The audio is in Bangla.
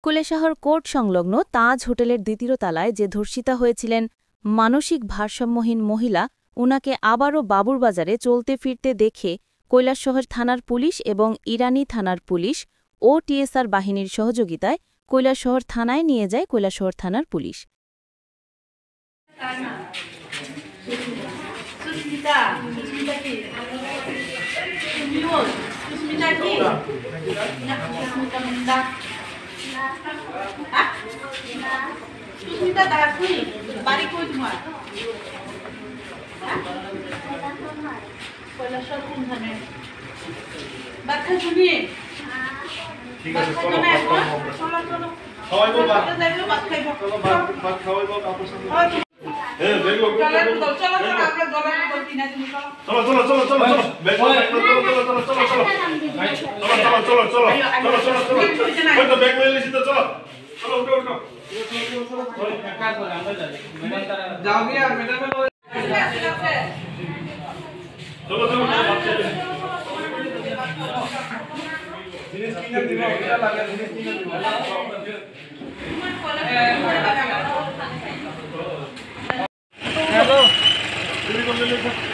কুলেশহর কোর্ট সংলগ্ন তাজ হোটেলের দ্বিতীয় তলায় যে ধর্ষিতা হয়েছিলেন মানসিক ভারসাম্যহীন মহিলা, উনাকে আবারও বাবুরবাজারে চলতে ফিরতে দেখে কৈলাসহর থানার পুলিশ এবং ইরানি থানার পুলিশ ও টিএসআর বাহিনীর সহযোগিতায় কৈলাসহর থানায় নিয়ে যায় কৈলাসহর থানার পুলিশ। সুস্মিতা দাস বাড়ি কই তোমার? কৈলাসহর কোনখানে? বাচ্চা শুনি ঠিক আছে, চলো চলো চলো খাওয়াইবো ভাত যাইবো, ভাত খাইবো, চলো ভাত খাওয়াইবো আপনার সাথে। হ্যাঁ দেখো চলো চলো চলো আমরা জলের বোতল কিনে দিই, চলো চলো চলো চলো চলো বেগো চলো চলো চলো চলো চলো চলো চলো চলো চলো চলো চলো ওই তো ব্যাগ নিয়ে এসেছি তো, চলো চলো উঠো উঠো যাও গিয়া ম্যাডাম চলো চলো জিনিস কিনে দিবা, এটা লাগে জিনিস কিনে দিবা। হ্যালো তুমি কোন দিকে